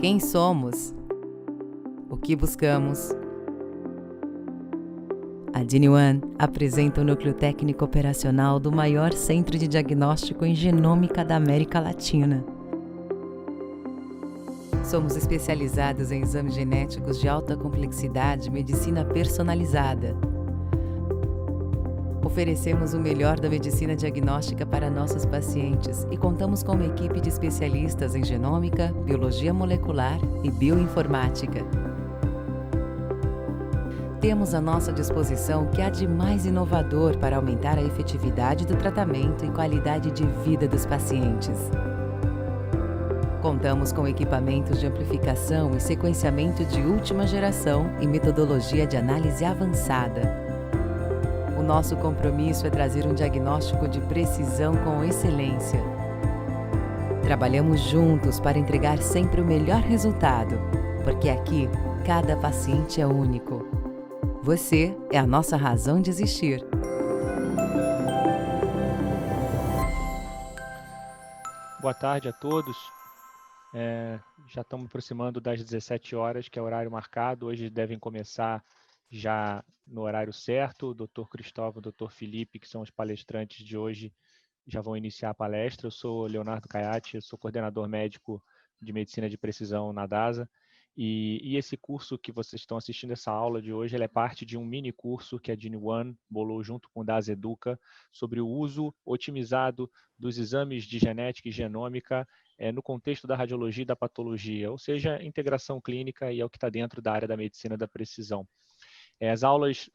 Quem somos? O que buscamos? A DINI-ONE apresenta o núcleo técnico operacional do maior centro de diagnóstico em genômica da América Latina. Somos especializados em exames genéticos de alta complexidade e medicina personalizada. Oferecemos o melhor da medicina diagnóstica para nossos pacientes e contamos com uma equipe de especialistas em genômica, biologia molecular e bioinformática. Temos à nossa disposição o que há de mais inovador para aumentar a efetividade do tratamento e qualidade de vida dos pacientes. Contamos com equipamentos de amplificação e sequenciamento de última geração e metodologia de análise avançada. O nosso compromisso é trazer um diagnóstico de precisão com excelência. Trabalhamos juntos para entregar sempre o melhor resultado, porque aqui cada paciente é único. Você é a nossa razão de existir. Boa tarde a todos. Já estamos aproximando das 17 horas, que é o horário marcado. Hoje devem começar já no horário certo. O Dr. Cristóvão e o Dr. Felipe, que são os palestrantes de hoje, já vão iniciar a palestra. Eu sou Leonardo Caiati, eu sou coordenador médico de Medicina de Precisão na DASA. E esse curso que vocês estão assistindo, essa aula de hoje, ela é parte de um mini curso que a DINI-ONE bolou junto com o DASA Educa sobre o uso otimizado dos exames de genética e genômica no contexto da radiologia e da patologia, ou seja, integração clínica e é o que está dentro da área da medicina da precisão. As aulas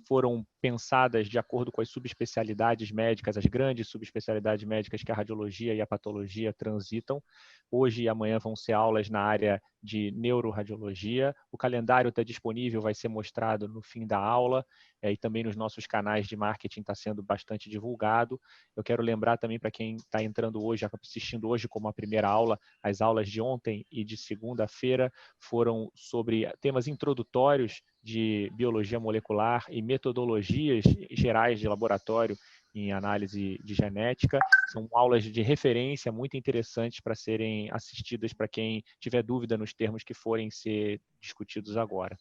foram pensadas de acordo com as subespecialidades médicas, as grandes subespecialidades médicas que a radiologia e a patologia transitam. Hoje e amanhã vão ser aulas na área de neuroradiologia. O calendário está disponível, vai ser mostrado no fim da aula e também nos nossos canais de marketing está sendo bastante divulgado. Eu quero lembrar também para quem está entrando hoje, assistindo hoje como a primeira aula, as aulas de ontem e de segunda-feira foram sobre temas introdutórios de biologia molecular e metodologias gerais de laboratório em análise de genética. São aulas de referência muito interessantes para serem assistidas para quem tiver dúvida nos termos que forem ser discutidos agora.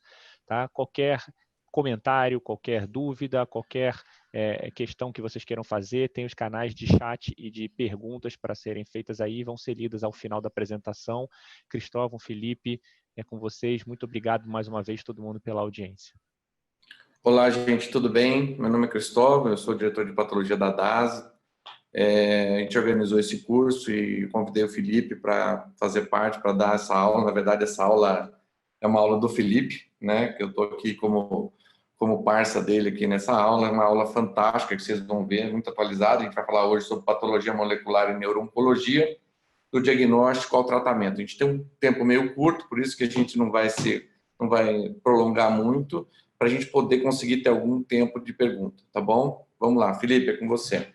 Tá? Qualquer comentário, qualquer dúvida, qualquer questão que vocês queiram fazer, tem os canais de chat e de perguntas para serem feitas aí, vão ser lidas ao final da apresentação. Cristóvão, Felipe, é com vocês. Muito obrigado mais uma vez, todo mundo, pela audiência. Olá, gente, tudo bem? Meu nome é Cristóvão, eu sou diretor de patologia da DASA. A gente organizou esse curso e convidei o Felipe para fazer parte, para dar essa aula. Na verdade, essa aula é uma aula do Felipe, né? Que eu estou aqui como parça dele aqui nessa aula. É uma aula fantástica que vocês vão ver, muito atualizada. A gente vai falar hoje sobre patologia molecular e neuro-oncologia, do diagnóstico ao tratamento. A gente tem um tempo meio curto, por isso que a gente não vai prolongar muito, para a gente poder conseguir ter algum tempo de pergunta, tá bom? Vamos lá, Felipe, é com você.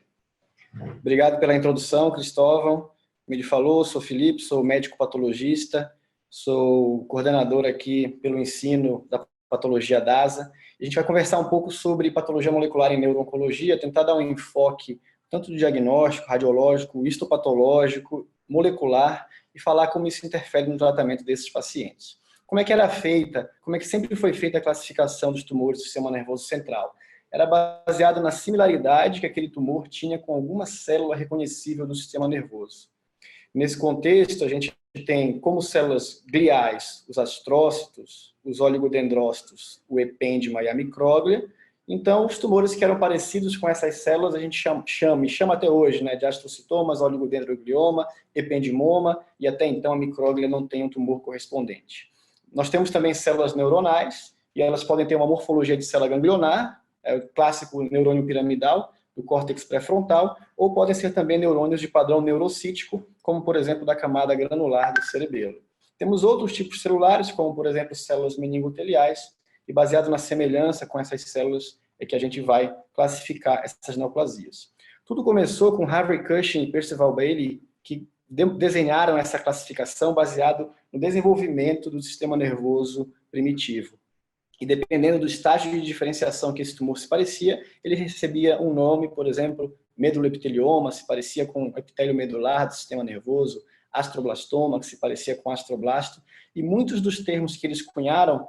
Obrigado pela introdução, Cristóvão. Como ele falou, sou Felipe, sou médico patologista, sou coordenador aqui pelo ensino da patologia DASA. A gente vai conversar um pouco sobre patologia molecular em neuro-oncologia, tentar dar um enfoque tanto do diagnóstico, radiológico, histopatológico, molecular e falar como isso interfere no tratamento desses pacientes. Como é que era feita, como é que sempre foi feita a classificação dos tumores do sistema nervoso central? Era baseado na similaridade que aquele tumor tinha com alguma célula reconhecível do sistema nervoso. Nesse contexto, a gente tem como células gliais os astrócitos, os oligodendrócitos, o epêndima e a micróglia. Então, os tumores que eram parecidos com essas células, a gente chama até hoje, né, de astrocitomas, oligodendroglioma, ependimoma, e até então a micróglia não tem um tumor correspondente. Nós temos também células neuronais, e elas podem ter uma morfologia de célula ganglionar, o clássico neurônio piramidal, do córtex pré-frontal, ou podem ser também neurônios de padrão neurocítico, como, por exemplo, da camada granular do cerebelo. Temos outros tipos celulares, como, por exemplo, células meningoteliais, e baseado na semelhança com essas células é que a gente vai classificar essas neoplasias. Tudo começou com Harvey Cushing e Percival Bailey, que desenharam essa classificação baseado no desenvolvimento do sistema nervoso primitivo. E dependendo do estágio de diferenciação que esse tumor se parecia, ele recebia um nome, por exemplo, meduloepitelioma, se parecia com epitélio medular do sistema nervoso, astroblastoma, que se parecia com astroblasto, e muitos dos termos que eles cunharam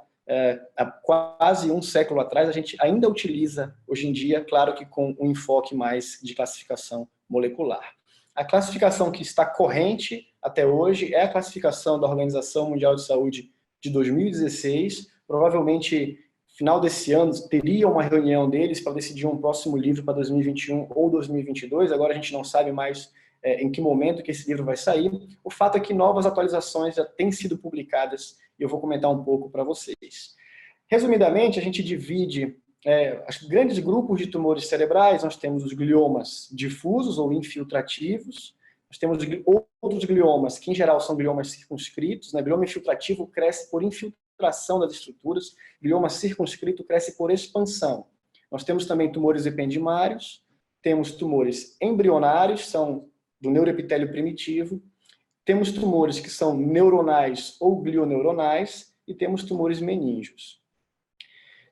há quase um século atrás, a gente ainda utiliza hoje em dia, claro que com um enfoque mais de classificação molecular. A classificação que está corrente até hoje é a classificação da Organização Mundial de Saúde de 2016, provavelmente final desse ano teria uma reunião deles para decidir um próximo livro para 2021 ou 2022, agora a gente não sabe mais em que momento que esse livro vai sair. O fato é que novas atualizações já têm sido publicadas e eu vou comentar um pouco para vocês. Resumidamente, a gente divide os grandes grupos de tumores cerebrais. Nós temos os gliomas difusos ou infiltrativos, nós temos outros gliomas que em geral são gliomas circunscritos, né? Glioma infiltrativo cresce por infiltração das estruturas, glioma circunscrito cresce por expansão. Nós temos também tumores ependimários, temos tumores embrionários, são do neuroepitélio primitivo, temos tumores que são neuronais ou glioneuronais e temos tumores meníngeos.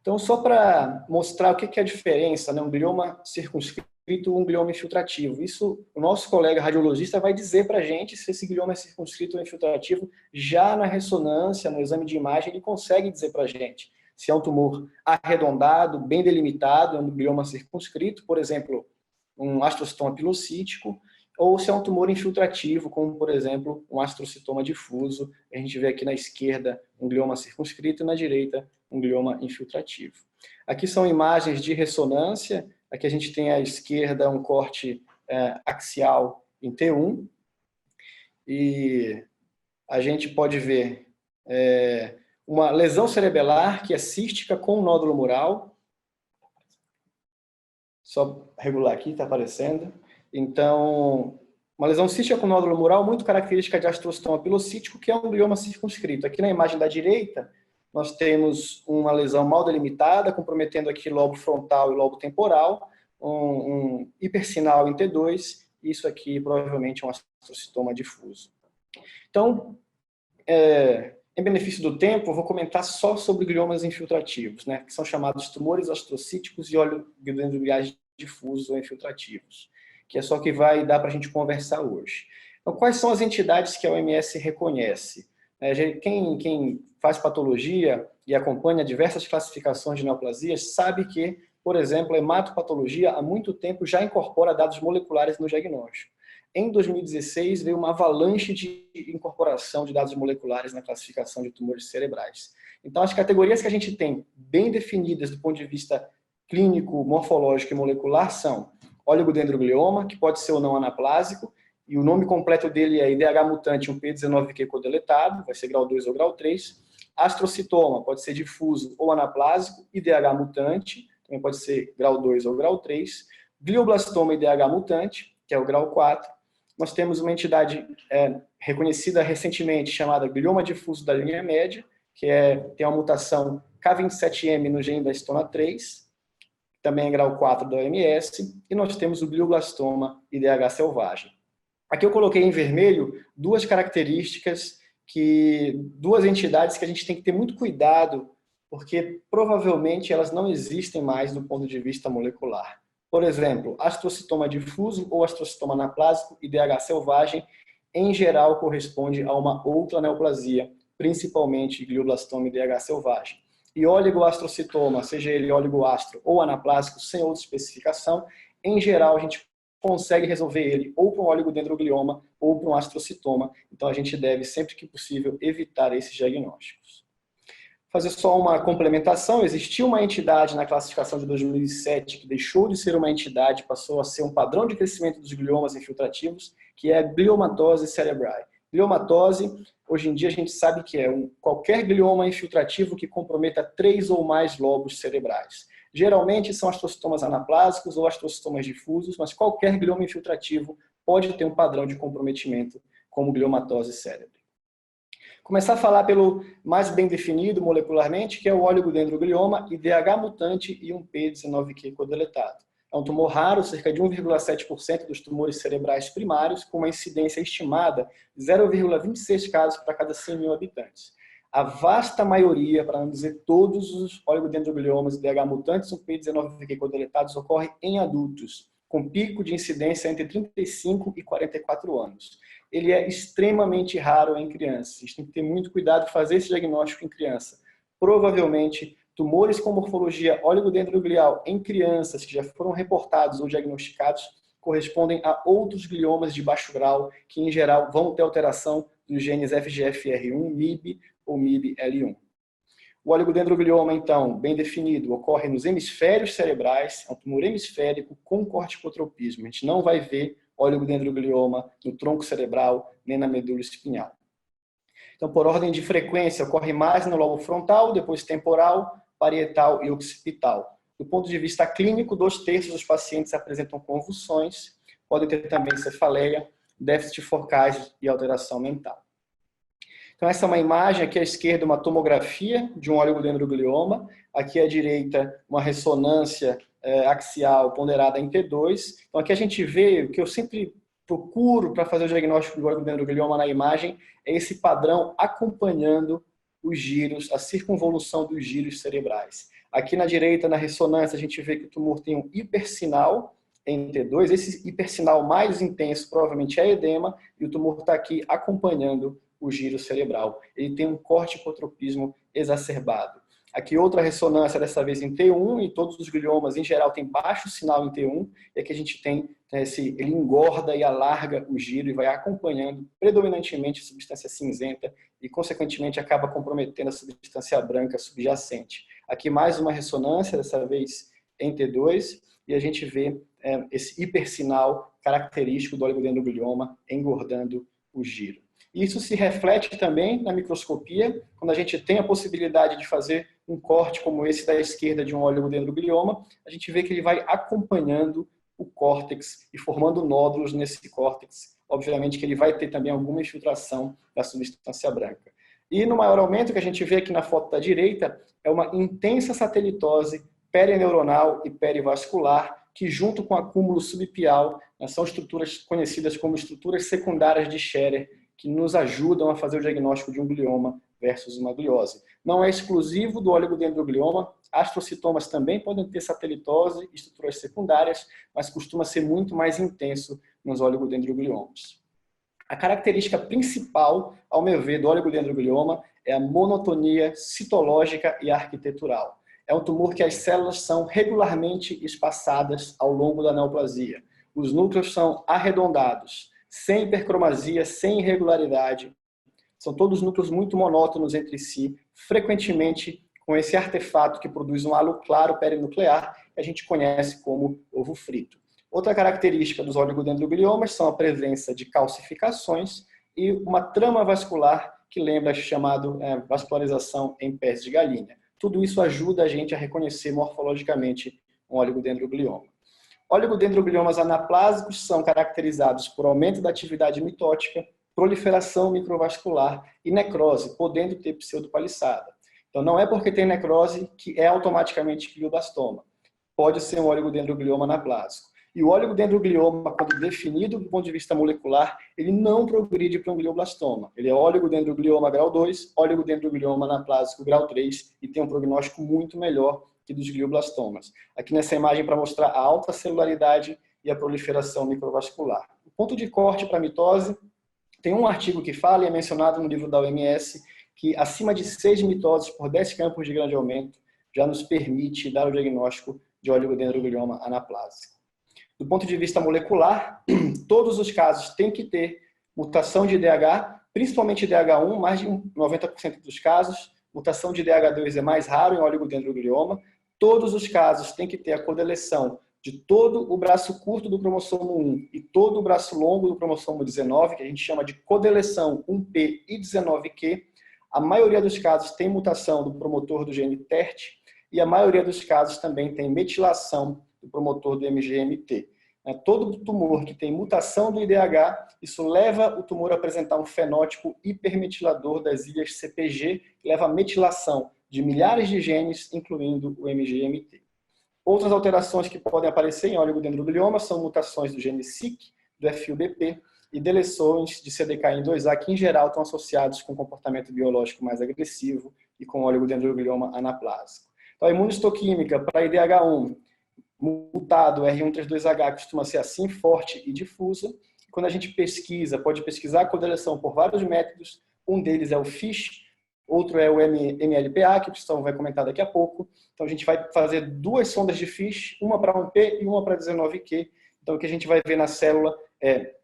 Então, só para mostrar o que é a diferença, né? Um glioma circunscrito e um glioma infiltrativo. Isso, o nosso colega radiologista vai dizer para a gente se esse glioma é circunscrito ou infiltrativo. Já na ressonância, no exame de imagem, ele consegue dizer para a gente se é um tumor arredondado, bem delimitado, é um glioma circunscrito, por exemplo, um astrocitoma pilocítico, ou se é um tumor infiltrativo, como, por exemplo, um astrocitoma difuso. A gente vê aqui na esquerda um glioma circunscrito e na direita um glioma infiltrativo. Aqui são imagens de ressonância. Aqui a gente tem à esquerda um corte axial em T1. E a gente pode ver uma lesão cerebelar que é cística com um nódulo mural. Só regular aqui, está aparecendo. Então, uma lesão cística com nódulo mural muito característica de astrocitoma pilocítico, que é um glioma circunscrito. Aqui na imagem da direita, nós temos uma lesão mal delimitada, comprometendo aqui lobo frontal e lobo temporal, um hipersinal em T2, e isso aqui provavelmente é um astrocitoma difuso. Então, em benefício do tempo, eu vou comentar só sobre gliomas infiltrativos, né, que são chamados tumores astrocíticos e oligodendrogliais difusos ou infiltrativos, que é só que vai dar para a gente conversar hoje. Então, quais são as entidades que a OMS reconhece? Quem faz patologia e acompanha diversas classificações de neoplasias sabe que, por exemplo, a hematopatologia há muito tempo já incorpora dados moleculares no diagnóstico. Em 2016 veio uma avalanche de incorporação de dados moleculares na classificação de tumores cerebrais. Então, as categorias que a gente tem bem definidas do ponto de vista clínico, morfológico e molecular são oligodendroglioma, que pode ser ou não anaplásico, e o nome completo dele é IDH mutante, um P19Q codeletado, vai ser grau 2 ou grau 3. Astrocitoma, pode ser difuso ou anaplásico, IDH mutante, também pode ser grau 2 ou grau 3. Glioblastoma IDH mutante, que é o grau 4. Nós temos uma entidade reconhecida recentemente chamada glioma difuso da linha média, que tem uma mutação K27M no gene da histona 3, também é grau 4 da OMS, e nós temos o glioblastoma IDH selvagem. Aqui eu coloquei em vermelho duas características, duas entidades que a gente tem que ter muito cuidado, porque provavelmente elas não existem mais do ponto de vista molecular. Por exemplo, astrocitoma difuso ou astrocitoma anaplásico IDH selvagem, em geral corresponde a uma outra neoplasia, principalmente glioblastoma IDH selvagem. E oligoastrocitoma, seja ele oligoastro ou anaplásico, sem outra especificação, em geral a gente consegue resolver ele ou para um oligodendroglioma ou para um astrocitoma. Então a gente deve, sempre que possível, evitar esses diagnósticos. Fazer só uma complementação, existiu uma entidade na classificação de 2007 que deixou de ser uma entidade, passou a ser um padrão de crescimento dos gliomas infiltrativos, que é a gliomatose cerebral. Gliomatose, hoje em dia a gente sabe que é qualquer glioma infiltrativo que comprometa 3 ou mais lobos cerebrais. Geralmente são astrocitomas anaplásicos ou astrocitomas difusos, mas qualquer glioma infiltrativo pode ter um padrão de comprometimento como gliomatose cerebral. Começar a falar pelo mais bem definido molecularmente, que é o oligodendroglioma IDH mutante e um P19Q codeletado. É um tumor raro, cerca de 1,7% dos tumores cerebrais primários, com uma incidência estimada de 0,26 casos para cada 100 mil habitantes. A vasta maioria, para não dizer todos os oligodendrogliomas IDH mutantes, um P19Q codeletados, ocorre em adultos. com pico de incidência entre 35 e 44 anos. Ele é extremamente raro em crianças. A gente tem que ter muito cuidado em fazer esse diagnóstico em criança. Provavelmente, tumores com morfologia oligodendroglial em crianças que já foram reportados ou diagnosticados correspondem a outros gliomas de baixo grau, que em geral vão ter alteração dos genes FGFR1, MIB ou MIB-L1. O oligodendroglioma, então, bem definido, ocorre nos hemisférios cerebrais, é um tumor hemisférico com corticotropismo. A gente não vai ver oligodendroglioma no tronco cerebral nem na medula espinhal. Então, por ordem de frequência, ocorre mais no lobo frontal, depois temporal, parietal e occipital. Do ponto de vista clínico, 2/3 dos pacientes apresentam convulsões, podem ter também cefaleia, déficit focais e alteração mental. Então, essa é uma imagem, aqui à esquerda uma tomografia de um oligodendroglioma, aqui à direita uma ressonância axial ponderada em T2. Então, aqui a gente vê o que eu sempre procuro para fazer o diagnóstico do oligodendroglioma na imagem, é esse padrão acompanhando os giros, a circunvolução dos giros cerebrais. Aqui na direita, na ressonância, a gente vê que o tumor tem um hipersinal em T2. Esse hipersinal mais intenso provavelmente é edema, e o tumor está aqui acompanhando o giro cerebral. Ele tem um corticotropismo exacerbado. Aqui outra ressonância, dessa vez em T1, e todos os gliomas em geral têm baixo sinal em T1, e aqui a gente tem, ele engorda e alarga o giro e vai acompanhando predominantemente a substância cinzenta e, consequentemente, acaba comprometendo a substância branca subjacente. Aqui mais uma ressonância, dessa vez em T2, e a gente vê esse hipersinal característico do oligodendroglioma engordando o giro. Isso se reflete também na microscopia, quando a gente tem a possibilidade de fazer um corte como esse da esquerda de um oligodendroglioma, a gente vê que ele vai acompanhando o córtex e formando nódulos nesse córtex. Obviamente que ele vai ter também alguma infiltração da substância branca. E no maior aumento que a gente vê aqui na foto da direita, é uma intensa satelitose perineuronal e perivascular, que junto com acúmulo subpial, são estruturas conhecidas como estruturas secundárias de Scherer, que nos ajudam a fazer o diagnóstico de um glioma versus uma gliose. Não é exclusivo do oligodendroglioma, astrocitomas também podem ter satelitose, estruturas secundárias, mas costuma ser muito mais intenso nos oligodendrogliomas. A característica principal, ao meu ver, do oligodendroglioma é a monotonia citológica e arquitetural. É um tumor que as células são regularmente espaçadas ao longo da neoplasia. Os núcleos são arredondados, sem hipercromasia, sem irregularidade. São todos núcleos muito monótonos entre si, frequentemente com esse artefato que produz um halo claro perinuclear, que a gente conhece como ovo frito. Outra característica dos oligodendrogliomas são a presença de calcificações e uma trama vascular que lembra chamado vascularização em pés de galinha. Tudo isso ajuda a gente a reconhecer morfologicamente um oligodendroglioma. Oligodendrogliomas anaplásicos são caracterizados por aumento da atividade mitótica, proliferação microvascular e necrose, podendo ter pseudopalissada. Então, não é porque tem necrose que é automaticamente glioblastoma. Pode ser um oligodendroglioma anaplásico. E o oligodendroglioma, quando definido do ponto de vista molecular, ele não progride para um glioblastoma. Ele é oligodendroglioma grau 2, oligodendroglioma anaplásico grau 3 e tem um prognóstico muito melhor que dos glioblastomas. Aqui nessa imagem para mostrar a alta celularidade e a proliferação microvascular. O ponto de corte para mitose, tem um artigo que fala, e é mencionado no livro da OMS, que acima de 6 mitoses por 10 campos de grande aumento já nos permite dar o diagnóstico de oligodendroglioma anaplásico. Do ponto de vista molecular, todos os casos têm que ter mutação de IDH, principalmente IDH1, mais de 90% dos casos. Mutação de IDH2 é mais raro em oligodendroglioma. Todos os casos têm que ter a codeleção de todo o braço curto do cromossomo 1 e todo o braço longo do cromossomo 19, que a gente chama de codeleção 1p e 19q. A maioria dos casos tem mutação do promotor do gene TERT e a maioria dos casos também tem metilação do promotor do MGMT. Todo tumor que tem mutação do IDH, isso leva o tumor a apresentar um fenótipo hipermetilador das ilhas CPG, que leva a metilação de milhares de genes, incluindo o MGMT. Outras alterações que podem aparecer em oligodendroglioma são mutações do gene SIC, do FUBP, e deleções de CDKN2A, que em geral estão associados com comportamento biológico mais agressivo e com oligodendroglioma anaplásico. Então, a imunistoquímica para IDH1, mutado, R132H, costuma ser assim, forte e difusa. Quando a gente pesquisa, pode pesquisar a codeleção por vários métodos. Um deles é o FISH, outro é o MLPA, que o Cristão vai comentar daqui a pouco. Então, a gente vai fazer 2 sondas de FISH, uma para 1P e uma para 19Q. Então, o que a gente vai ver na célula é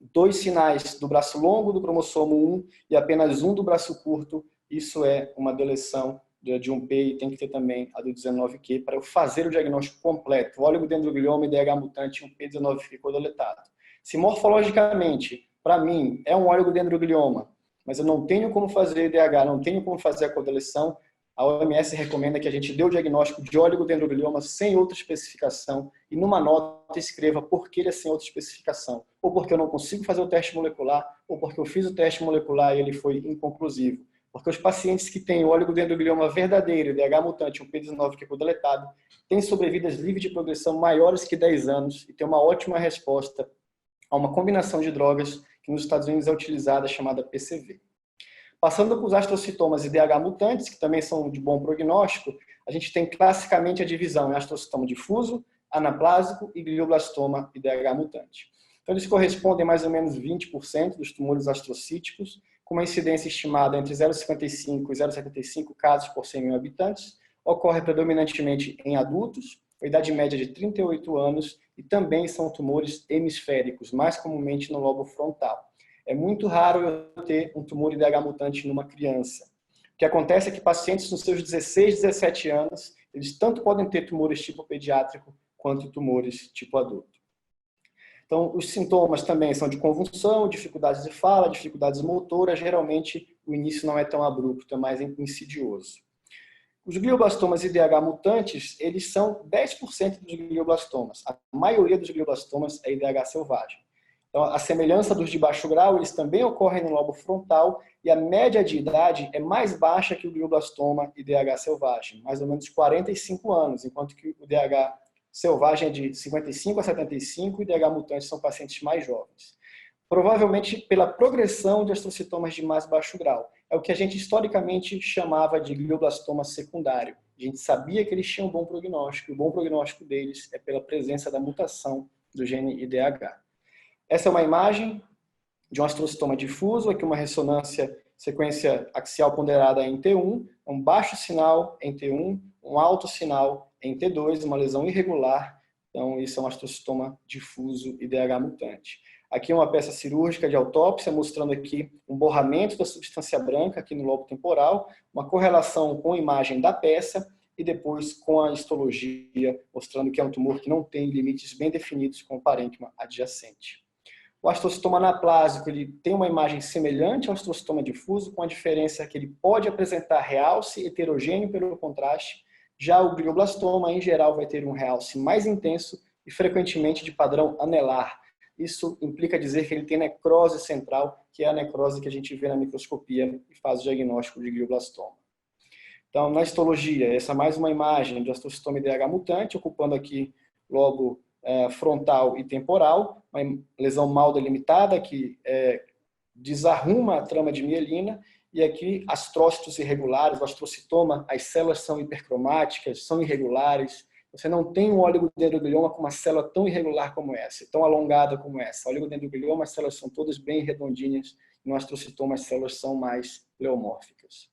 2 sinais do braço longo do cromossomo 1 e apenas um do braço curto. Isso é uma deleção de 1P e tem que ter também a do 19Q para eu fazer o diagnóstico completo. Oligodendroglioma, IDH mutante, 1P, 19Q codeletado. Se morfologicamente, para mim, é um oligodendroglioma, mas eu não tenho como fazer IDH, não tenho como fazer a codeleção, a OMS recomenda que a gente dê o diagnóstico de oligodendroglioma sem outra especificação e numa nota escreva por que ele é sem outra especificação. Ou porque eu não consigo fazer o teste molecular, ou porque eu fiz o teste molecular e ele foi inconclusivo. Porque os pacientes que têm oligodendroglioma verdadeiro, IDH mutante, um P19 que é codeletado, têm sobrevidas livres de progressão maiores que 10 anos e têm uma ótima resposta a uma combinação de drogas que nos Estados Unidos é utilizada, chamada PCV. Passando para os astrocitomas IDH mutantes, que também são de bom prognóstico, a gente tem classicamente a divisão em astrocitoma difuso, anaplásico e glioblastoma IDH mutante. Então, eles correspondem a mais ou menos 20% dos tumores astrocíticos, com uma incidência estimada entre 0,55 e 0,75 casos por 100 mil habitantes, ocorre predominantemente em adultos, com idade média de 38 anos, e também são tumores hemisféricos, mais comumente no lobo frontal. É muito raro eu ter um tumor IDH mutante numa criança. O que acontece é que pacientes nos seus 16, 17 anos, eles tanto podem ter tumores tipo pediátrico, quanto tumores tipo adulto. Então, os sintomas também são de convulsão, dificuldades de fala, dificuldades motoras. Geralmente, o início não é tão abrupto, é mais insidioso. Os glioblastomas IDH mutantes, eles são 10% dos glioblastomas. A maioria dos glioblastomas é IDH selvagem. Então, a semelhança dos de baixo grau, eles também ocorrem no lobo frontal e a média de idade é mais baixa que o glioblastoma IDH selvagem, mais ou menos 45 anos, enquanto que o IDH selvagem é de 55 a 75 e IDH mutantes são pacientes mais jovens. Provavelmente pela progressão de astrocitomas de mais baixo grau. É o que a gente historicamente chamava de glioblastoma secundário. A gente sabia que eles tinham um bom prognóstico, e o bom prognóstico deles é pela presença da mutação do gene IDH. Essa é uma imagem de um astrocitoma difuso, aqui uma ressonância, sequência axial ponderada em T1, um baixo sinal em T1, um alto sinal em T2, uma lesão irregular. Então, isso é um astrocitoma difuso IDH mutante. Aqui uma peça cirúrgica de autópsia, mostrando aqui um borramento da substância branca aqui no lobo temporal, uma correlação com a imagem da peça e depois com a histologia, mostrando que é um tumor que não tem limites bem definidos com o parênquima adjacente. O astrocitoma anaplásico, ele tem uma imagem semelhante ao astrocitoma difuso, com a diferença que ele pode apresentar realce heterogêneo pelo contraste. Já o glioblastoma, em geral, vai ter um realce mais intenso e frequentemente de padrão anelar. Isso implica dizer que ele tem necrose central, que é a necrose que a gente vê na microscopia e faz o diagnóstico de glioblastoma. Então, na histologia, essa é mais uma imagem de astrocitoma IDH mutante, ocupando aqui lobo frontal e temporal, uma lesão mal delimitada que desarruma a trama de mielina, e aqui astrócitos irregulares, o astrocitoma, as células são hipercromáticas, são irregulares. Você não tem um oligodendroglioma com uma célula tão irregular como essa, tão alongada como essa. O oligodendroglioma, as células são todas bem redondinhas, e no astrocitoma as células são mais pleomórficas.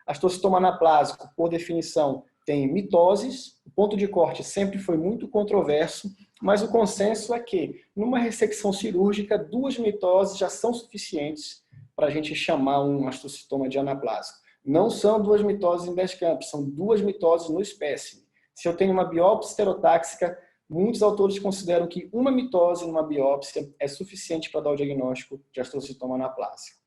Astrocitoma anaplásico, por definição, tem mitoses. O ponto de corte sempre foi muito controverso, mas o consenso é que, numa ressecção cirúrgica, 2 mitoses já são suficientes para a gente chamar um astrocitoma de anaplásico. Não são 2 mitoses em Bestcamp, são 2 mitoses no espécime. Se eu tenho uma biópsia esterotáxica, muitos autores consideram que uma mitose numa biópsia é suficiente para dar o diagnóstico de astrocitoma anaplásico.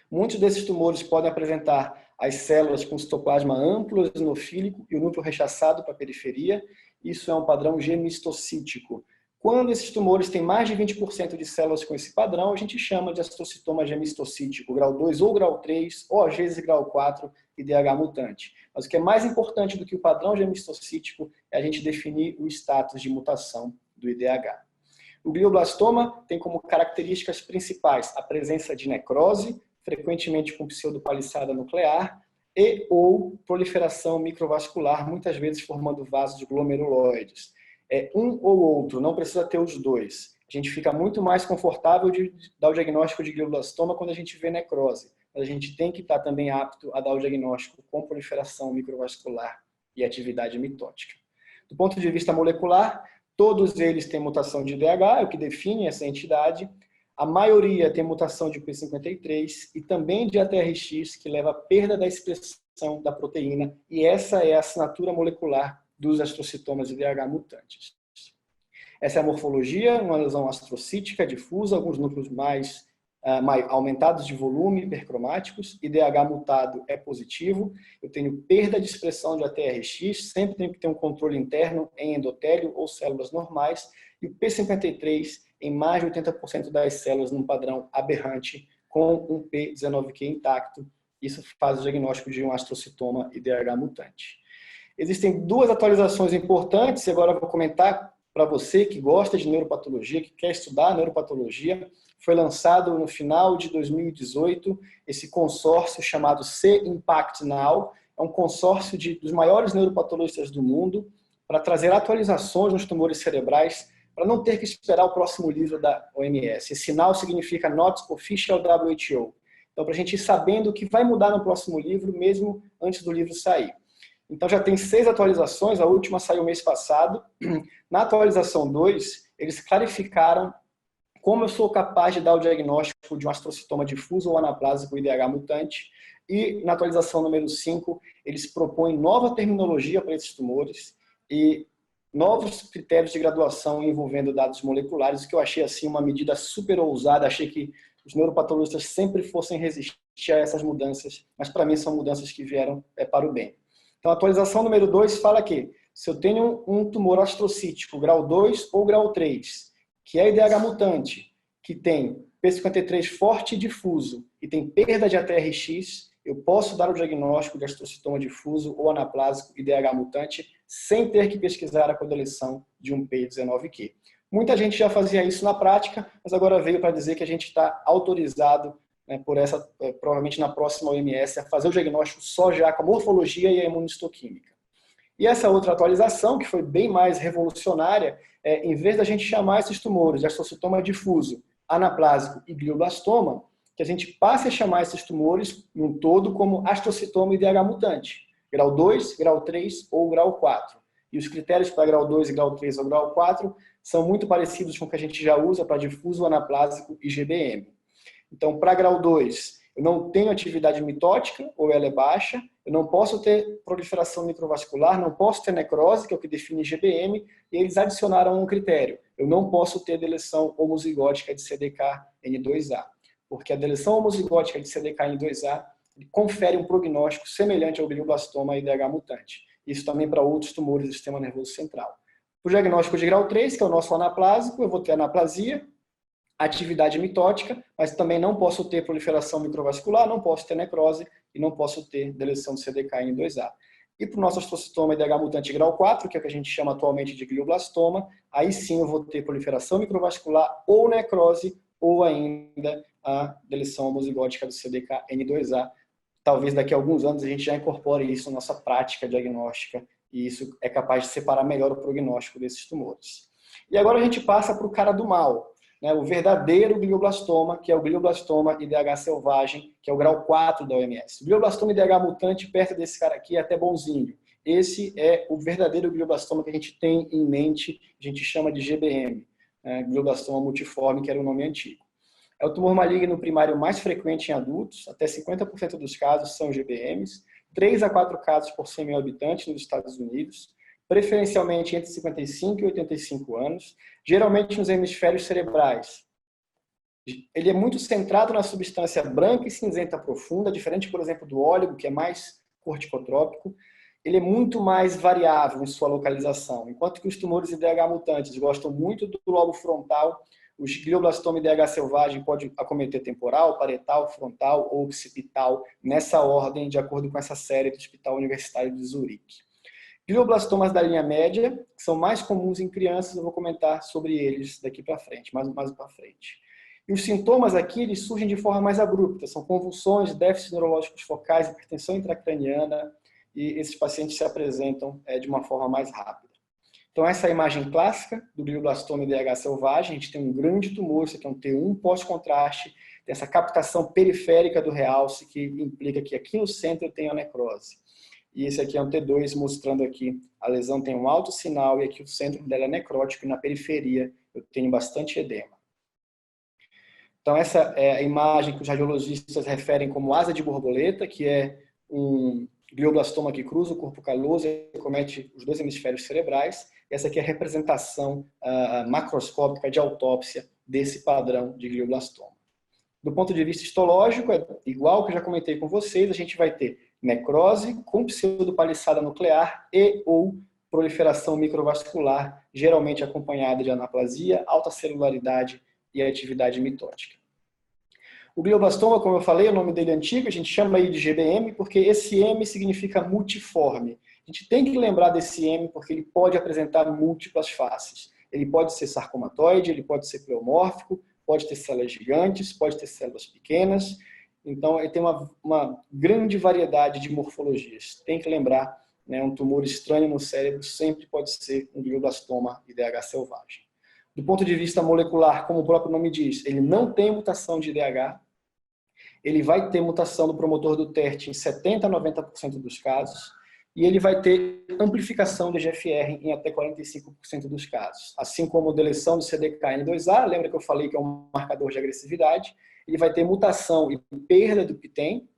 Muitos desses tumores podem apresentar as células com citoplasma amplo, eosinofílico e o núcleo rechaçado para a periferia. Isso é um padrão gemistocítico. Quando esses tumores têm mais de 20% de células com esse padrão, a gente chama de astrocitoma gemistocítico, grau 2 ou grau 3, ou às vezes grau 4, IDH mutante. Mas o que é mais importante do que o padrão gemistocítico é a gente definir o status de mutação do IDH. O glioblastoma tem como características principais a presença de necrose, frequentemente com pseudopalissada nuclear, e ou proliferação microvascular, muitas vezes formando vasos glomeruloides. um ou outro, não precisa ter os dois. A gente fica muito mais confortável de dar o diagnóstico de glioblastoma quando a gente vê necrose. Mas a gente tem que estar também apto a dar o diagnóstico com proliferação microvascular e atividade mitótica. Do ponto de vista molecular, todos eles têm mutação de IDH, é o que define essa entidade. A maioria tem mutação de P53 e também de ATRX, que leva à perda da expressão da proteína, e essa é a assinatura molecular dos astrocitomas IDH mutantes. Essa é a morfologia, uma lesão astrocítica difusa, alguns núcleos mais aumentados de volume, hipercromáticos. IDH mutado é positivo. Eu tenho perda de expressão de ATRX, sempre tenho que ter um controle interno em endotélio ou células normais. E o P53 em mais de 80% das células num padrão aberrante, com um P19Q intacto. Isso faz o diagnóstico de um astrocitoma IDH mutante. Existem duas atualizações importantes, e agora eu vou comentar para você que gosta de neuropatologia, que quer estudar neuropatologia. Foi lançado no final de 2018 esse consórcio chamado C-Impact Now. É um consórcio dos maiores neuropatologistas do mundo para trazer atualizações nos tumores cerebrais, para não ter que esperar o próximo livro da OMS. Esse Now significa Not Official WHO. Então, para a gente ir sabendo o que vai mudar no próximo livro, mesmo antes do livro sair. Então, já tem 6 atualizações, a última saiu mês passado. Na atualização 2, eles clarificaram como eu sou capaz de dar o diagnóstico de um astrocitoma difuso ou anaplásico IDH mutante. E na atualização número 5, eles propõem nova terminologia para esses tumores e novos critérios de graduação envolvendo dados moleculares, que eu achei assim uma medida super ousada. Achei que os neuropatologistas sempre fossem resistir a essas mudanças, mas para mim são mudanças que vieram para o bem. Então, a atualização número 2 fala que se eu tenho um tumor astrocítico grau 2 ou grau 3, que é IDH mutante, que tem P53 forte e difuso e tem perda de ATRX, eu posso dar o diagnóstico de astrocitoma difuso ou anaplásico IDH mutante sem ter que pesquisar a codeleção de um P19Q. Muita gente já fazia isso na prática, mas agora veio para dizer que a gente está autorizado, provavelmente na próxima OMS, a fazer o diagnóstico só já com a morfologia e a imunistoquímica. E essa outra atualização, que foi bem mais revolucionária, em vez da gente chamar esses tumores de astrocitoma difuso, anaplásico e glioblastoma, que a gente passe a chamar esses tumores num todo como astrocitoma IDH mutante, grau 2, grau 3 ou grau 4. E os critérios para grau 2, grau 3 ou grau 4 são muito parecidos com o que a gente já usa para difuso, anaplásico e GBM. Então, para grau 2, eu não tenho atividade mitótica, ou ela é baixa, eu não posso ter proliferação microvascular, não posso ter necrose, que é o que define GBM, e eles adicionaram um critério. Eu não posso ter deleção homozigótica de CDKN2A, porque a deleção homozigótica de CDKN2A confere um prognóstico semelhante ao glioblastoma IDH mutante. Isso também para outros tumores do sistema nervoso central. O diagnóstico de grau 3, que é o nosso anaplásico, eu vou ter anaplasia, atividade mitótica, mas também não posso ter proliferação microvascular, não posso ter necrose e não posso ter deleção de CDKN2A. E para o nosso astrocitoma IDH mutante grau 4, que é o que a gente chama atualmente de glioblastoma, aí sim eu vou ter proliferação microvascular ou necrose, ou ainda a deleção homozigótica do CDKN2A. Talvez daqui a alguns anos a gente já incorpore isso na nossa prática diagnóstica, e isso é capaz de separar melhor o prognóstico desses tumores. E agora a gente passa para o cara do mal, o verdadeiro glioblastoma, que é o glioblastoma IDH selvagem, que é o grau 4 da OMS. O glioblastoma IDH mutante, perto desse cara aqui, é até bonzinho. Esse é o verdadeiro glioblastoma que a gente tem em mente, a gente chama de GBM, glioblastoma multiforme, que era o nome antigo. É o tumor maligno primário mais frequente em adultos, até 50% dos casos são GBMs, 3 a 4 casos por 100 mil habitantes nos Estados Unidos, preferencialmente entre 55 e 85 anos, geralmente nos hemisférios cerebrais. Ele é muito centrado na substância branca e cinzenta profunda, diferente, por exemplo, do óligo, que é mais corticotrópico. Ele é muito mais variável em sua localização. Enquanto que os tumores IDH mutantes gostam muito do lobo frontal, o glioblastoma IDH selvagem pode acometer temporal, parietal, frontal ou occipital, nessa ordem, de acordo com essa série do Hospital Universitário de Zurique. Glioblastomas da linha média, que são mais comuns em crianças, eu vou comentar sobre eles daqui para frente, mais para frente. E os sintomas aqui, eles surgem de forma mais abrupta, são convulsões, déficits neurológicos focais, hipertensão intracraniana, e esses pacientes se apresentam de uma forma mais rápida. Então, essa é a imagem clássica do glioblastoma IDH selvagem. A gente tem um grande tumor, isso aqui é um T1 pós-contraste, tem essa captação periférica do realce, que implica que aqui no centro tem a necrose. E esse aqui é um T2, mostrando aqui a lesão tem um alto sinal e aqui o centro dela é necrótico e na periferia eu tenho bastante edema. Então, essa é a imagem que os radiologistas referem como asa de borboleta, que é um glioblastoma que cruza o corpo caloso e comete os dois hemisférios cerebrais. Essa aqui é a representação macroscópica de autópsia desse padrão de glioblastoma. Do ponto de vista histológico, é igual que eu já comentei com vocês, a gente vai ter necrose com pseudopalissada nuclear e ou proliferação microvascular, geralmente acompanhada de anaplasia, alta celularidade e atividade mitótica. O glioblastoma, como eu falei, o nome dele é antigo, a gente chama aí de GBM, porque esse M significa multiforme. A gente tem que lembrar desse M porque ele pode apresentar múltiplas faces. Ele pode ser sarcomatoide, ele pode ser pleomórfico, pode ter células gigantes, pode ter células pequenas. Então, ele tem uma grande variedade de morfologias. Tem que lembrar, né, um tumor estranho no cérebro sempre pode ser um glioblastoma IDH selvagem. Do ponto de vista molecular, como o próprio nome diz, ele não tem mutação de IDH, ele vai ter mutação do promotor do TERT em 70% a 90% dos casos, e ele vai ter amplificação do EGFR em até 45% dos casos. Assim como deleção do CDKN2A, lembra que eu falei que é um marcador de agressividade, ele vai ter mutação e perda do PTEN,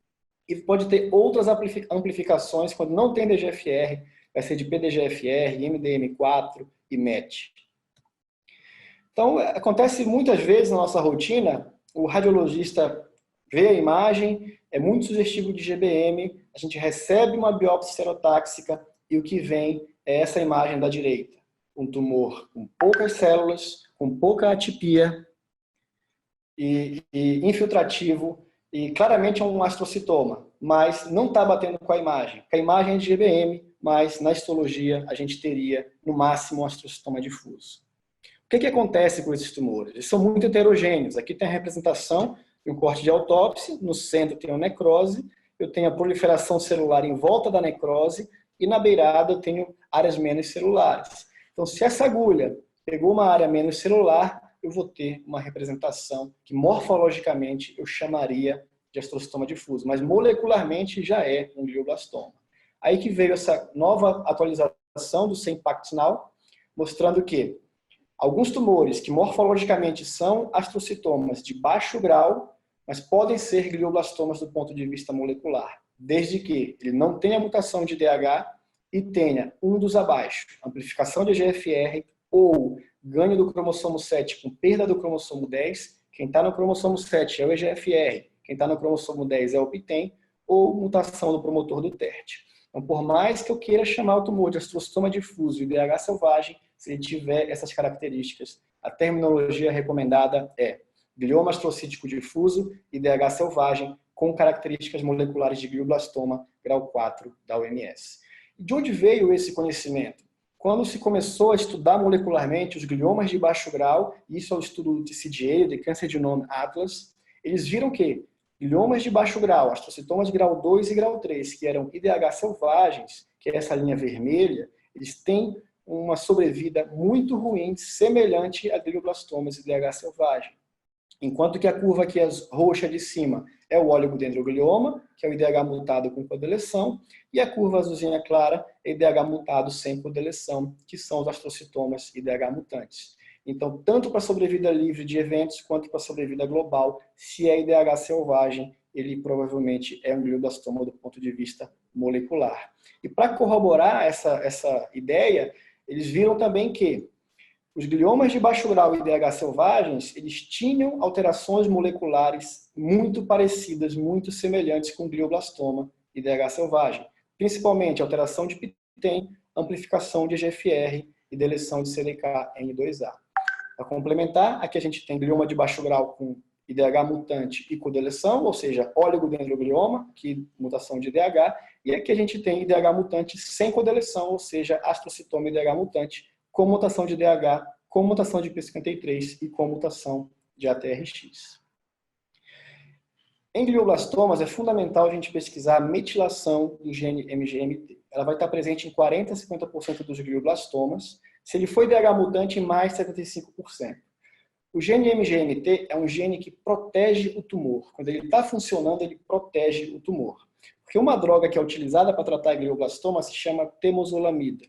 e pode ter outras amplificações quando não tem DGFR, vai ser de PDGFR, MDM4 e MET. Então, acontece muitas vezes na nossa rotina, o radiologista vê a imagem, é muito sugestivo de GBM, a gente recebe uma biópsia serotáxica e o que vem é essa imagem da direita. Um tumor com poucas células, com pouca atipia e infiltrativo, e claramente é um astrocitoma, mas não está batendo com a imagem. A imagem é de GBM, mas na histologia a gente teria, no máximo, um astrocitoma difuso. O que acontece com esses tumores? Eles são muito heterogêneos. Aqui tem a representação de um corte de autópsia, no centro tem a necrose, eu tenho a proliferação celular em volta da necrose e na beirada eu tenho áreas menos celulares. Então, se essa agulha pegou uma área menos celular, eu vou ter uma representação que morfologicamente eu chamaria de astrocitoma difuso, mas molecularmente já é um glioblastoma. Aí que veio essa nova atualização do Impact Now, mostrando que alguns tumores que morfologicamente são astrocitomas de baixo grau, mas podem ser glioblastomas do ponto de vista molecular, desde que ele não tenha mutação de DH e tenha um dos abaixo, amplificação de EGFR ou ganho do cromossomo 7 com perda do cromossomo 10, quem está no cromossomo 7 é o EGFR, quem está no cromossomo 10 é o PTEN, ou mutação no promotor do TERT. Então, por mais que eu queira chamar o tumor de astrocitoma difuso e DH selvagem, se ele tiver essas características, a terminologia recomendada é glioma astrocítico difuso e DH selvagem com características moleculares de glioblastoma grau 4 da OMS. E de onde veio esse conhecimento? Quando se começou a estudar molecularmente os gliomas de baixo grau, isso é o estudo do TCGA, de Cancer Genome Atlas, eles viram que gliomas de baixo grau, astrocitomas de grau 2 e grau 3, que eram IDH selvagens, que é essa linha vermelha, eles têm uma sobrevida muito ruim, semelhante a glioblastomas IDH selvagem. Enquanto que a curva aqui roxa de cima é o oligodendroglioma, que é o IDH mutado com codeleção, e a curva azulzinha clara é IDH mutado sem codeleção, que são os astrocitomas IDH mutantes. Então, tanto para sobrevida livre de eventos, quanto para sobrevida global, se é IDH selvagem, ele provavelmente é um glioblastoma do ponto de vista molecular. E para corroborar essa ideia, eles viram também que os gliomas de baixo grau e IDH selvagens, eles tinham alterações moleculares muito parecidas, muito semelhantes com o glioblastoma IDH selvagem. Principalmente alteração de PTEN, amplificação de EGFR e deleção de CDKN2A. Para complementar, aqui a gente tem glioma de baixo grau com IDH mutante e codeleção, ou seja, oligodendroglioma, que mutação de IDH, e aqui a gente tem IDH mutante sem codeleção, ou seja, astrocitoma IDH mutante, com mutação de DH, com mutação de P53 e com mutação de ATRX. Em glioblastomas, é fundamental a gente pesquisar a metilação do gene MGMT. Ela vai estar presente em 40% a 50% dos glioblastomas. Se ele foi IDH mutante, mais 75%. O gene MGMT é um gene que protege o tumor. Quando ele está funcionando, ele protege o tumor. Porque uma droga que é utilizada para tratar glioblastoma se chama temozolomida,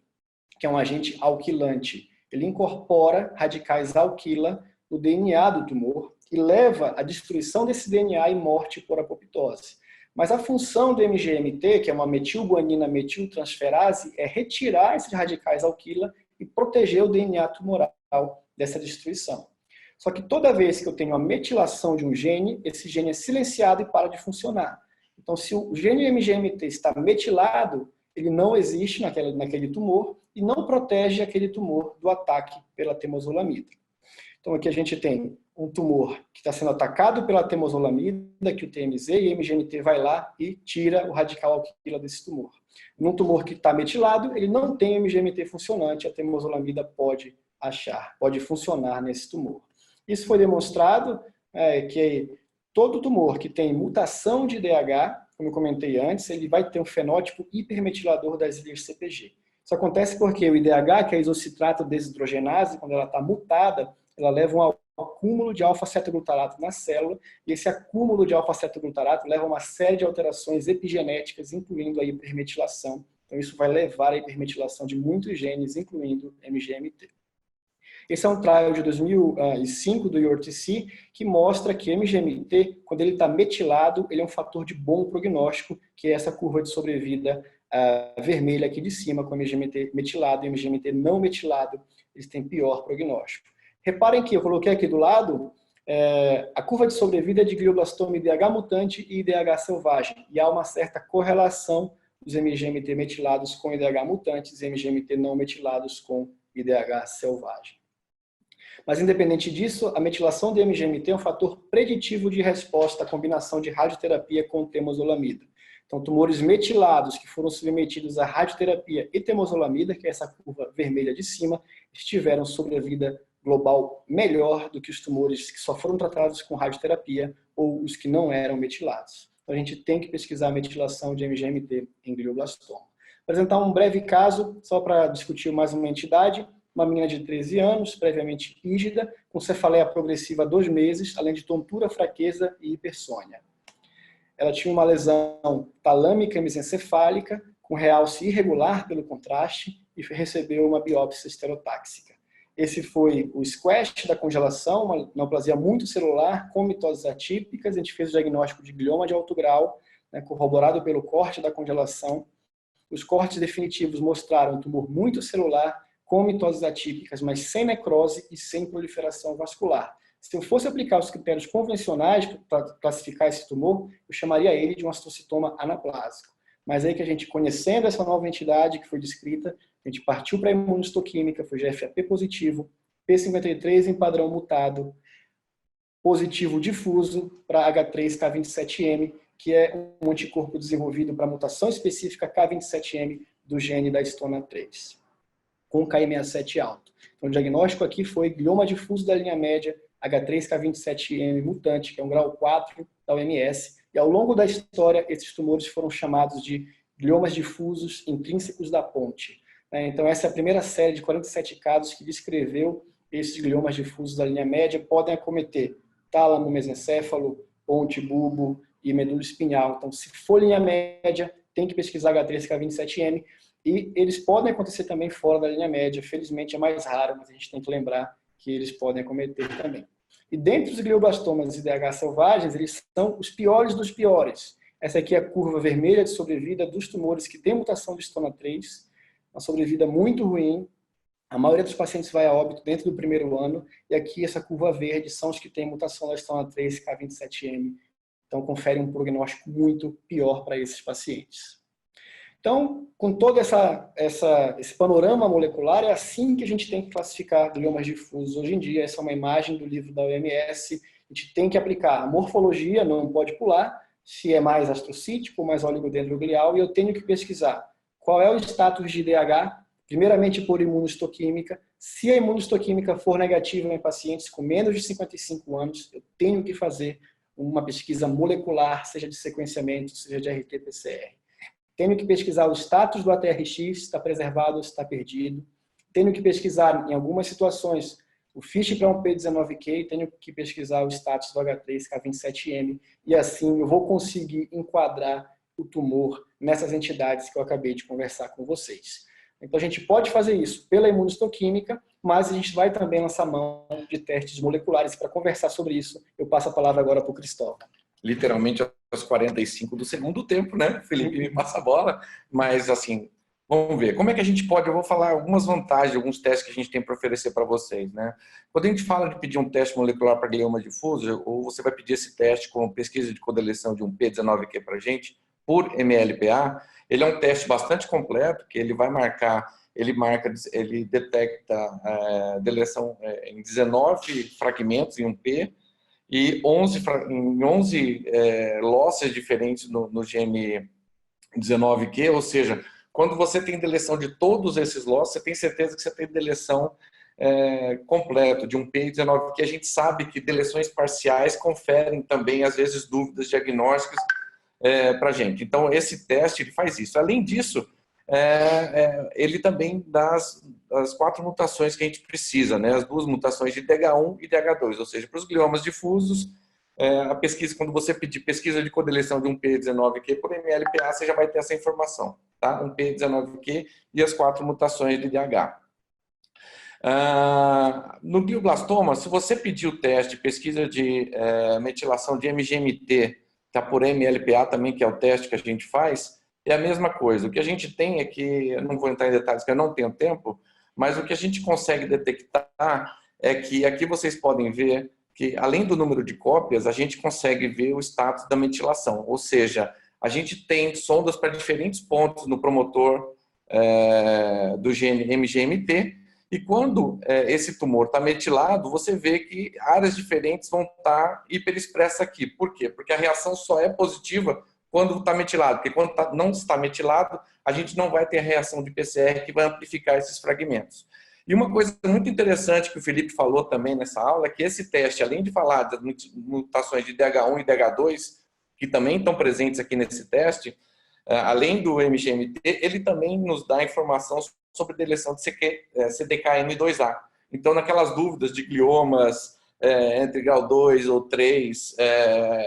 que é um agente alquilante. Ele incorpora radicais alquila no DNA do tumor e leva à destruição desse DNA e morte por apoptose. Mas a função do MGMT, que é uma metilguanina metiltransferase, é retirar esses radicais alquila e proteger o DNA tumoral dessa destruição. Só que toda vez que eu tenho a metilação de um gene, esse gene é silenciado e para de funcionar. Então, se o gene MGMT está metilado, ele não existe naquele tumor e não protege aquele tumor do ataque pela temozolomida. Então, aqui a gente tem um tumor que está sendo atacado pela temozolomida, que o TMZ e o MGMT vai lá e tira o radical alquila desse tumor. Num tumor que está metilado, ele não tem MGMT funcionante, a temozolomida pode funcionar nesse tumor. Isso foi demonstrado que todo tumor que tem mutação de IDH, como eu comentei antes, ele vai ter um fenótipo hipermetilador das ilhas CpG. Isso acontece porque o IDH, que é a isocitrato desidrogenase, quando ela está mutada, ela leva um acúmulo de alfa-cetoglutarato na célula, e esse acúmulo de alfa-cetoglutarato leva a uma série de alterações epigenéticas, incluindo a hipermetilação. Então isso vai levar à hipermetilação de muitos genes, incluindo MGMT. Esse é um trial de 2005 do URTC que mostra que MGMT, quando ele está metilado, ele é um fator de bom prognóstico, que é essa curva de sobrevida vermelha aqui de cima, com MGMT metilado e MGMT não metilado, eles têm pior prognóstico. Reparem que eu coloquei aqui do lado a curva de sobrevida de glioblastoma IDH mutante e IDH selvagem, e há uma certa correlação dos MGMT metilados com IDH mutantes e MGMT não metilados com IDH selvagem. Mas, independente disso, a metilação de MGMT é um fator preditivo de resposta à combinação de radioterapia com temozolomida. Então, tumores metilados que foram submetidos à radioterapia e temozolomida, que é essa curva vermelha de cima, tiveram sobrevida global melhor do que os tumores que só foram tratados com radioterapia ou os que não eram metilados. Então, a gente tem que pesquisar a metilação de MGMT em glioblastoma. Vou apresentar um breve caso, só para discutir mais uma entidade. Uma menina de 13 anos, previamente rígida, com cefaleia progressiva há 2 meses, além de tontura, fraqueza e hipersônia. Ela tinha uma lesão talâmica mesencefálica, com realce irregular pelo contraste, e recebeu uma biópsia estereotáxica. Esse foi o squash da congelação, uma neoplasia muito celular, com mitoses atípicas. A gente fez o diagnóstico de glioma de alto grau, corroborado pelo corte da congelação. Os cortes definitivos mostraram um tumor muito celular, com mitoses atípicas, mas sem necrose e sem proliferação vascular. Se eu fosse aplicar os critérios convencionais para classificar esse tumor, eu chamaria ele de um astrocitoma anaplásico. Mas aí que a gente, conhecendo essa nova entidade que foi descrita, a gente partiu para a imunistoquímica, foi GFAP positivo, P53 em padrão mutado, positivo difuso para H3K27M, que é um anticorpo desenvolvido para a mutação específica K27M do gene da histona 3. Com Ki67 alto. Então, o diagnóstico aqui foi glioma difuso da linha média, H3K27M mutante, que é um grau 4 da OMS, e ao longo da história, esses tumores foram chamados de gliomas difusos intrínsecos da ponte. Então, essa é a primeira série de 47 casos que descreveu esses gliomas difusos da linha média, podem acometer tálamo, mesencéfalo, ponte, bulbo e medula espinhal. Então, se for linha média, tem que pesquisar H3K27M, e eles podem acontecer também fora da linha média. Felizmente é mais raro, mas a gente tem que lembrar que eles podem acometer também. E dentre os glioblastomas IDH selvagens, eles são os piores dos piores. Essa aqui é a curva vermelha de sobrevida dos tumores que têm mutação de histona 3, uma sobrevida muito ruim. A maioria dos pacientes vai a óbito dentro do primeiro ano, e aqui essa curva verde são os que têm mutação da histona 3, K27M. Então confere um prognóstico muito pior para esses pacientes. Então, com todo esse panorama molecular, é assim que a gente tem que classificar gliomas difusos hoje em dia. Essa é uma imagem do livro da OMS. A gente tem que aplicar a morfologia, não pode pular, se é mais astrocítico ou mais oligodendroglial, e eu tenho que pesquisar qual é o status de IDH, primeiramente por imunohistoquímica. Se a imunohistoquímica for negativa em pacientes com menos de 55 anos, eu tenho que fazer uma pesquisa molecular, seja de sequenciamento, seja de RT-PCR. Tenho que pesquisar o status do ATRX, se está preservado ou se está perdido. tenho que pesquisar em algumas situações o FISH para um P19Q, tenho que pesquisar o status do H3K27M, e assim eu vou conseguir enquadrar o tumor nessas entidades que eu acabei de conversar com vocês. Então a gente pode fazer isso pela imunistoquímica, mas a gente vai também lançar mão de testes moleculares. Para conversar sobre isso, eu passo a palavra agora para o Cristóvão. Literalmente aos 45 do segundo tempo, né? O Felipe me passa a bola, mas assim, vamos ver. Como é que a gente pode, eu vou falar algumas vantagens, alguns testes que a gente tem para oferecer para vocês, né? Quando a gente fala de pedir um teste molecular para glioma difuso, ou você vai pedir esse teste com pesquisa de codeleção de um P19Q para a gente, por MLPA, ele é um teste bastante completo, que ele vai marcar, ele detecta deleção em 19 fragmentos em um P, e 11 losses diferentes no gene 19Q, ou seja, quando você tem deleção de todos esses losses, você tem certeza que você tem deleção completo de um P19Q. A gente sabe que deleções parciais conferem também, às vezes, dúvidas diagnósticas para a gente. Então, esse teste ele faz isso. Além disso, ele também dá as 4 mutações que a gente precisa, né? As 2 mutações de DH1 e DH2, ou seja, para os gliomas difusos, a pesquisa, quando você pedir pesquisa de codeleção de um P19Q por MLPA, você já vai ter essa informação, tá? Um P19Q e as 4 mutações de DH. No glioblastoma, se você pedir o teste de pesquisa de metilação de MGMT, tá, por MLPA também, que é o teste que a gente faz, é a mesma coisa. O que a gente tem é que, eu não vou entrar em detalhes, porque eu não tenho tempo, mas o que a gente consegue detectar é que aqui vocês podem ver que, além do número de cópias, a gente consegue ver o status da metilação. Ou seja, a gente tem sondas para diferentes pontos no promotor do gene MGMT, e quando esse tumor está metilado, você vê que áreas diferentes vão estar hiperexpressas aqui. Por quê? Porque a reação só é positiva quando está metilado, porque quando não está metilado, a gente não vai ter a reação de PCR que vai amplificar esses fragmentos. E uma coisa muito interessante que o Felipe falou também nessa aula é que esse teste, além de falar das mutações de DH1 e DH2, que também estão presentes aqui nesse teste, além do MGMT, ele também nos dá informação sobre deleção de CDKN2A. Então, naquelas dúvidas de gliomas entre grau 2 ou 3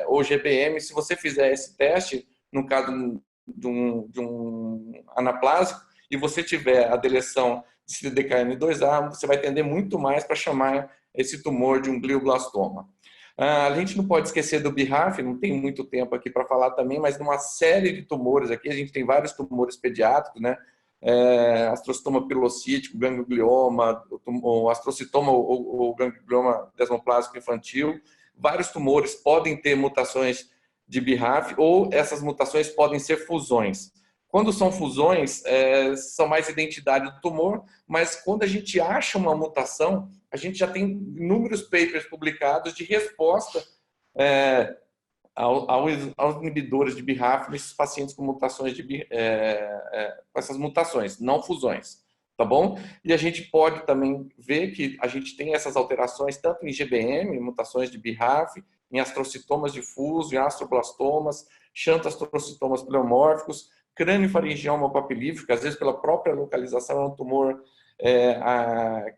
ou GBM, se você fizer esse teste, no caso de um anaplásico, e você tiver a deleção de CDKN2A, você vai tender muito mais para chamar esse tumor de um glioblastoma. A gente não pode esquecer do BRAF, não tem muito tempo aqui para falar também, mas numa série de tumores aqui, a gente tem vários tumores pediátricos, né? Astrocitoma pilocítico, ganglioma, o astrocitoma ou ganglioma desmoplásico infantil. Vários tumores podem ter mutações de BRAF ou essas mutações podem ser fusões. Quando são fusões, são mais identidade do tumor, mas quando a gente acha uma mutação, a gente já tem inúmeros papers publicados de resposta aos inibidores de BRAF nesses pacientes com mutações com essas mutações, não fusões, tá bom? E a gente pode também ver que a gente tem essas alterações tanto em GBM, mutações de BRAF, em astrocitomas difusos, em astroblastomas, xantastrocitomas pleomórficos, crâniofaringioma papilífico, às vezes pela própria localização é um tumor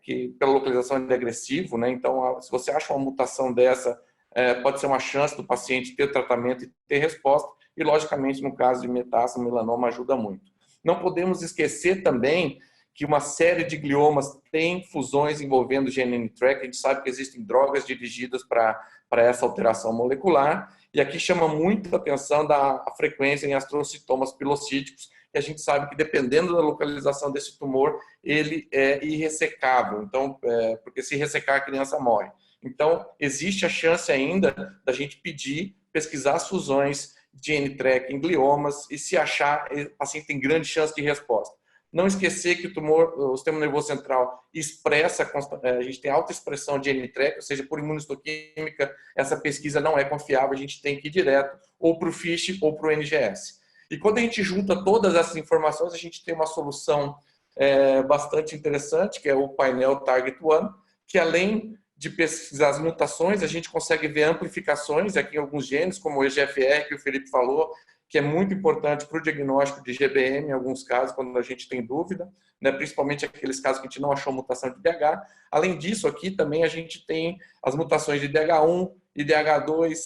que pela localização é agressivo, né? Então, se você acha uma mutação dessa, pode ser uma chance do paciente ter tratamento e ter resposta, e logicamente no caso de metástase, melanoma ajuda muito. Não podemos esquecer também que uma série de gliomas tem fusões envolvendo GNN-TRK, a gente sabe que existem drogas dirigidas para essa alteração molecular, e aqui chama muito a atenção da frequência em astrocitomas pilocíticos, que a gente sabe que dependendo da localização desse tumor, ele é irressecável, então, porque se ressecar a criança morre. Então, existe a chance ainda da gente pesquisar as fusões de N-TRK em gliomas, e se achar, o paciente tem grande chance de resposta. Não esquecer que o sistema nervoso central expressa, a gente tem alta expressão de N-TRK, ou seja, por imunistoquímica, essa pesquisa não é confiável, a gente tem que ir direto ou para o FISH ou para o NGS. E quando a gente junta todas essas informações, a gente tem uma solução bastante interessante, que é o painel Target One, que além de pesquisar as mutações, a gente consegue ver amplificações aqui em alguns genes, como o EGFR, que o Felipe falou, que é muito importante para o diagnóstico de GBM, em alguns casos, quando a gente tem dúvida, né? Principalmente aqueles casos que a gente não achou mutação de DH. Além disso, aqui também a gente tem as mutações de DH1 e DH2,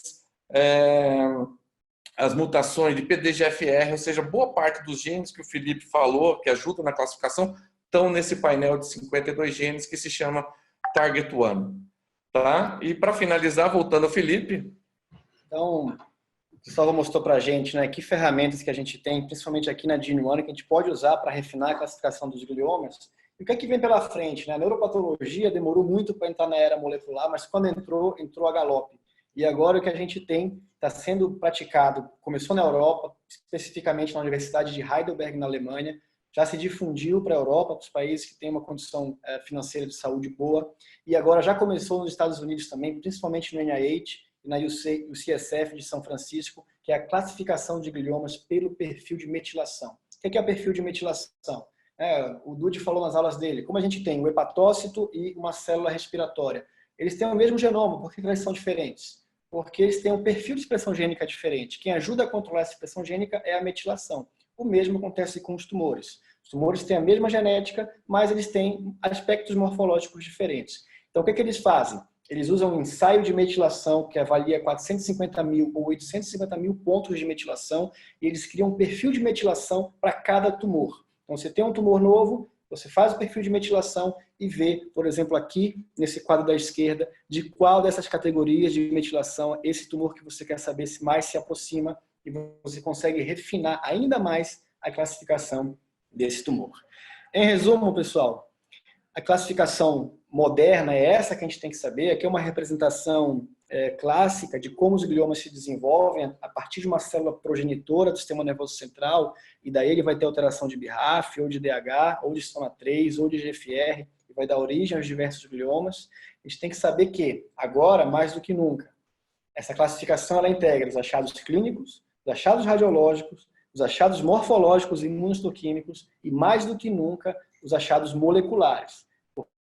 as mutações de PDGFR, ou seja, boa parte dos genes que o Felipe falou, que ajudam na classificação, estão nesse painel de 52 genes que se chama Target One. Tá? E para finalizar, voltando ao Felipe. Então, o Cristóvão mostrou para a gente, né, que ferramentas que a gente tem, principalmente aqui na GeneOne, que a gente pode usar para refinar a classificação dos gliomas. E o que é que vem pela frente? Né? A neuropatologia demorou muito para entrar na era molecular, mas quando entrou a galope. E agora o que a gente tem está sendo praticado, começou na Europa, especificamente na Universidade de Heidelberg, na Alemanha, já se difundiu para a Europa, para os países que têm uma condição financeira de saúde boa, e agora já começou nos Estados Unidos também, principalmente no NIH e na UCSF de São Francisco, que é a classificação de gliomas pelo perfil de metilação. O que é o perfil de metilação? O Dude falou nas aulas dele, como a gente tem o hepatócito e uma célula respiratória, eles têm o mesmo genoma, por que eles são diferentes? Porque eles têm um perfil de expressão gênica diferente. Quem ajuda a controlar essa expressão gênica é a metilação. O mesmo acontece com os tumores. Os tumores têm a mesma genética, mas eles têm aspectos morfológicos diferentes. Então, o que eles fazem? Eles usam um ensaio de metilação que avalia 450 mil ou 850 mil pontos de metilação e eles criam um perfil de metilação para cada tumor. Então, você tem um tumor novo, você faz o perfil de metilação e vê, por exemplo, aqui, nesse quadro da esquerda, de qual dessas categorias de metilação esse tumor que você quer saber se mais se aproxima e você consegue refinar ainda mais a classificação desse tumor. Em resumo, pessoal, a classificação moderna é essa que a gente tem que saber. Aqui é uma representação clássica de como os gliomas se desenvolvem a partir de uma célula progenitora do sistema nervoso central, e daí ele vai ter alteração de BRAF, ou de DH, ou de SOMA3, ou de GFR, e vai dar origem aos diversos gliomas. A gente tem que saber que, agora, mais do que nunca, essa classificação ela integra os achados clínicos, os achados radiológicos, os achados morfológicos e imunohistoquímicos, e mais do que nunca, os achados moleculares.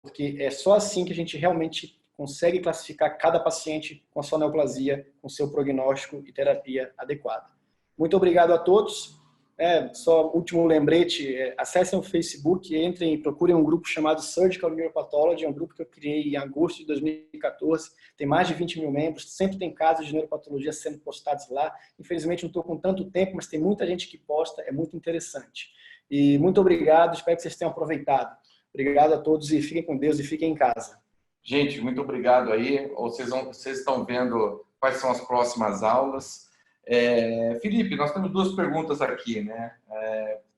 Porque é só assim que a gente realmente consegue classificar cada paciente com a sua neoplasia, com seu prognóstico e terapia adequada. Muito obrigado a todos. Só último lembrete, acessem o Facebook, entrem e procurem um grupo chamado Surgical Neuropathology, é um grupo que eu criei em agosto de 2014, tem mais de 20 mil membros, sempre tem casos de neuropatologia sendo postados lá. Infelizmente não estou com tanto tempo, mas tem muita gente que posta, é muito interessante. E muito obrigado, espero que vocês tenham aproveitado. Obrigado a todos e fiquem com Deus e fiquem em casa. Gente, muito obrigado aí. Vocês estão vendo quais são as próximas aulas. Felipe, nós temos duas perguntas aqui, né?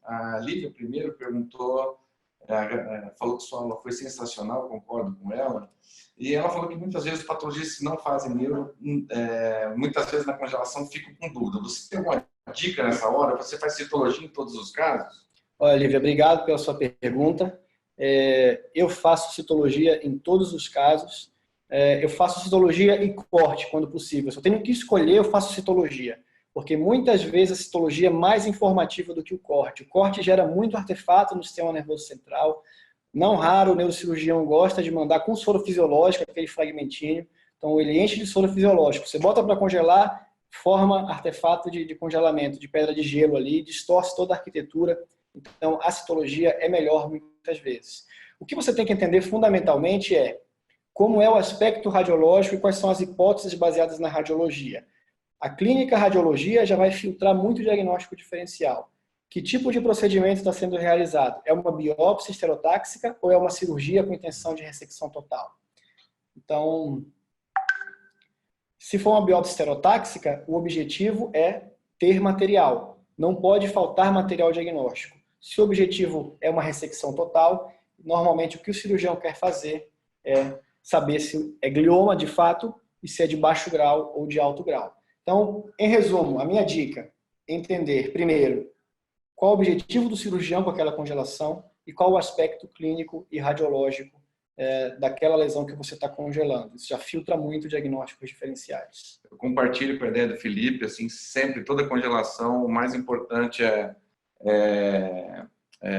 A Lívia primeiro perguntou, falou que sua aula foi sensacional, concordo com ela. E ela falou que muitas vezes os patologistas não fazem neuro, muitas vezes na congelação ficam com dúvida. Você tem alguma dica nessa hora? Você faz citologia em todos os casos? Olha, Lívia, obrigado pela sua pergunta. Eu faço citologia em todos os casos. Eu faço citologia e corte, quando possível. Se eu tenho que escolher, eu faço citologia. Porque muitas vezes a citologia é mais informativa do que o corte. O corte gera muito artefato no sistema nervoso central. Não raro o neurocirurgião gosta de mandar com soro fisiológico, aquele fragmentinho. Então ele enche de soro fisiológico. Você bota para congelar, forma artefato de congelamento, de pedra de gelo ali, distorce toda a arquitetura. Então a citologia é melhor muitas vezes. O que você tem que entender fundamentalmente é como é o aspecto radiológico e quais são as hipóteses baseadas na radiologia. A clínica radiologia já vai filtrar muito diagnóstico diferencial. Que tipo de procedimento está sendo realizado? É uma biópsia estereotáxica ou é uma cirurgia com intenção de ressecção total? Então, se for uma biópsia estereotáxica, o objetivo é ter material. Não pode faltar material diagnóstico. Se o objetivo é uma ressecção total, normalmente o que o cirurgião quer fazer é saber se é glioma de fato e se é de baixo grau ou de alto grau. Então, em resumo, a minha dica é entender, primeiro, qual o objetivo do cirurgião com aquela congelação e qual o aspecto clínico e radiológico daquela lesão que você está congelando. Isso já filtra muito diagnósticos diferenciais. Eu compartilho com a ideia do Felipe, assim, sempre, toda congelação, o mais importante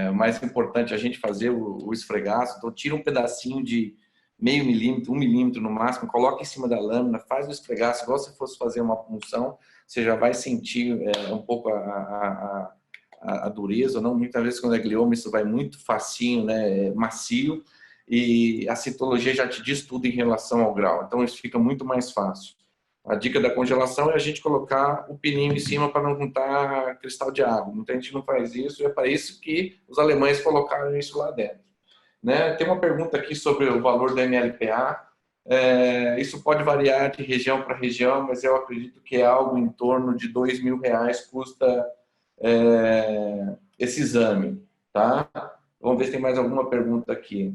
o mais importante é a gente fazer o esfregaço. Então, tira um pedacinho de meio milímetro, 1 milímetro no máximo, coloca em cima da lâmina, faz o esfregaço, igual se fosse fazer uma punção. você já vai sentir um pouco a dureza, não? Muitas vezes quando é glioma isso vai muito facinho, né? Macio, e a citologia já te diz tudo em relação ao grau, então isso fica muito mais fácil. A dica da congelação é a gente colocar o pininho em cima para não juntar cristal de água. Muita gente não faz isso, e é para isso que os alemães colocaram isso lá dentro. Né? Tem uma pergunta aqui sobre o valor da MLPA. Isso pode variar de região para região, mas eu acredito que é algo em torno de R$2.000 custa esse exame. Tá? Vamos ver se tem mais alguma pergunta aqui.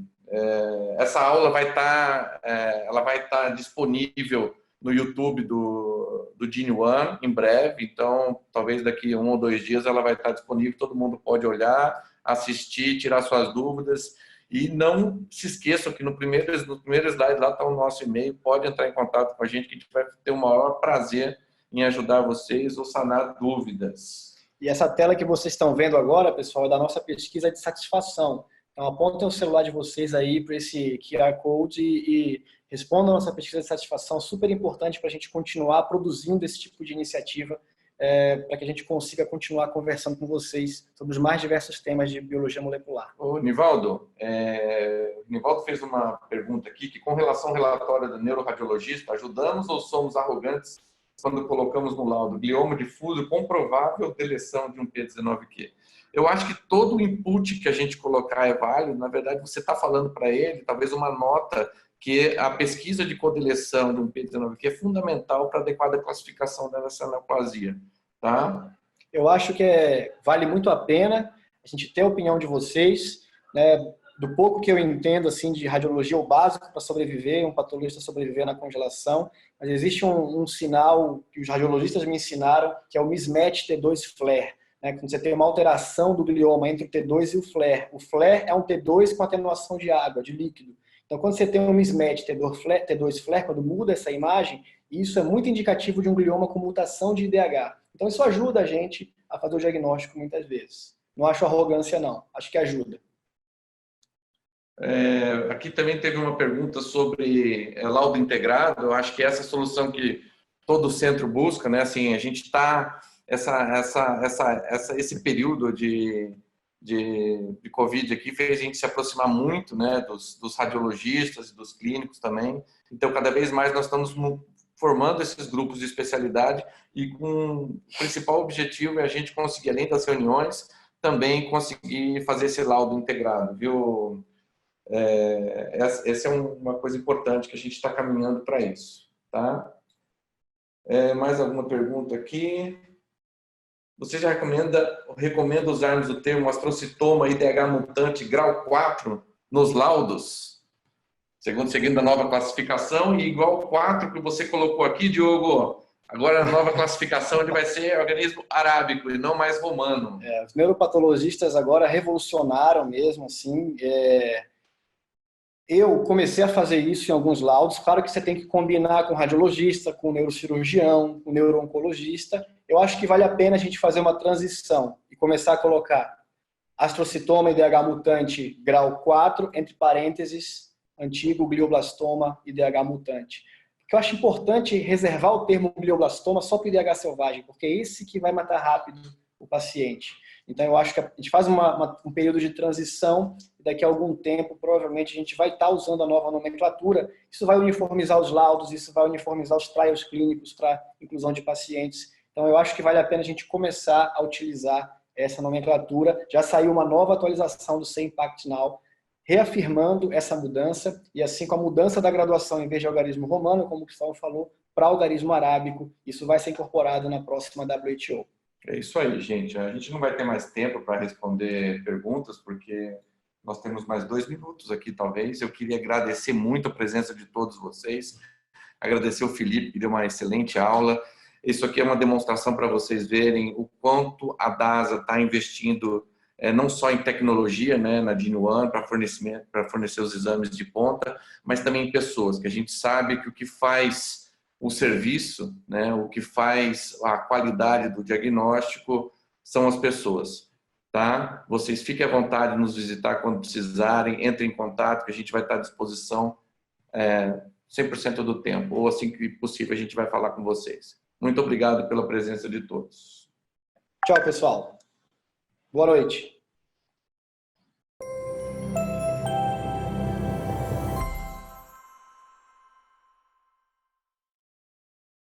Essa aula vai estar disponível no YouTube do Gene One em breve, então talvez daqui a 1 ou 2 dias ela vai estar disponível, todo mundo pode olhar, assistir, tirar suas dúvidas, e não se esqueçam que no primeiro slide lá está o nosso e-mail, pode entrar em contato com a gente que a gente vai ter o maior prazer em ajudar vocês ou sanar dúvidas. E essa tela que vocês estão vendo agora, pessoal, é da nossa pesquisa de satisfação. Então, apontem o celular de vocês aí para esse QR Code e respondam a nossa pesquisa de satisfação, super importante para a gente continuar produzindo esse tipo de iniciativa, para que a gente consiga continuar conversando com vocês sobre os mais diversos temas de biologia molecular. Ô, Nivaldo, o Nivaldo fez uma pergunta aqui, que com relação ao relatório do neuroradiologista, ajudamos ou somos arrogantes quando colocamos no laudo glioma difuso com provável deleção de um P19Q? Eu acho que todo o input que a gente colocar é válido. Na verdade, você está falando para ele, talvez uma nota, que a pesquisa de codeleção de um P19Q é fundamental para a adequada classificação dessa neoplasia. Tá? Eu acho que vale muito a pena a gente ter a opinião de vocês, né? Do pouco que eu entendo assim, de radiologia, o básico para sobreviver, um patologista sobreviver na congelação, mas existe um sinal que os radiologistas me ensinaram, que é o mismatch T2 flare. Quando você tem uma alteração do glioma entre o T2 e o flare. O flare é um T2 com atenuação de água, de líquido. Então, quando você tem um mismatch T2 flare, quando muda essa imagem, isso é muito indicativo de um glioma com mutação de IDH. Então, isso ajuda a gente a fazer o diagnóstico muitas vezes. Não acho arrogância, não. Acho que ajuda. Aqui também teve uma pergunta sobre laudo integrado. Eu acho que essa solução que todo centro busca, né? Assim, a gente está... Esse período de Covid aqui fez a gente se aproximar muito, né, dos radiologistas e dos clínicos também. Então, cada vez mais nós estamos formando esses grupos de especialidade e com o principal objetivo é a gente conseguir, além das reuniões, também conseguir fazer esse laudo integrado, viu? Essa é uma coisa importante que a gente está caminhando para isso, tá? Mais alguma pergunta aqui? Você já recomenda usarmos o termo astrocitoma IDH mutante grau 4 nos laudos? Seguindo a nova classificação, e igual 4 que você colocou aqui, Diogo, agora a nova classificação ele vai ser organismo arábico e não mais romano. Os neuropatologistas agora revolucionaram mesmo, assim. Eu comecei a fazer isso em alguns laudos. Claro que você tem que combinar com o radiologista, com o neurocirurgião, com o neurooncologista. Eu acho que vale a pena a gente fazer uma transição e começar a colocar astrocitoma IDH mutante grau 4, entre parênteses, antigo glioblastoma IDH mutante. Porque eu acho importante reservar o termo glioblastoma só para o IDH selvagem, porque é esse que vai matar rápido o paciente. Então, eu acho que a gente faz um período de transição e daqui a algum tempo, provavelmente, a gente vai estar usando a nova nomenclatura. Isso vai uniformizar os laudos, isso vai uniformizar os trials clínicos para inclusão de pacientes. Então, eu acho que vale a pena a gente começar a utilizar essa nomenclatura. Já saiu uma nova atualização do C-Impact Now, reafirmando essa mudança, e assim com a mudança da graduação, em vez de algarismo romano, como o Gustavo falou, para algarismo arábico, isso vai ser incorporado na próxima WHO. É isso aí, gente. A gente não vai ter mais tempo para responder perguntas, porque nós temos mais 2 minutos aqui, talvez. Eu queria agradecer muito a presença de todos vocês, agradecer o Felipe, que deu uma excelente aula. Isso aqui é uma demonstração para vocês verem o quanto a DASA está investindo não só em tecnologia, né, na Gene One, para fornecer os exames de ponta, mas também em pessoas, que a gente sabe que o que faz o serviço, né, o que faz a qualidade do diagnóstico são as pessoas. Tá? Vocês fiquem à vontade de nos visitar quando precisarem, entrem em contato, que a gente vai estar à disposição 100% do tempo, ou assim que possível a gente vai falar com vocês. Muito obrigado pela presença de todos. Tchau, pessoal. Boa noite.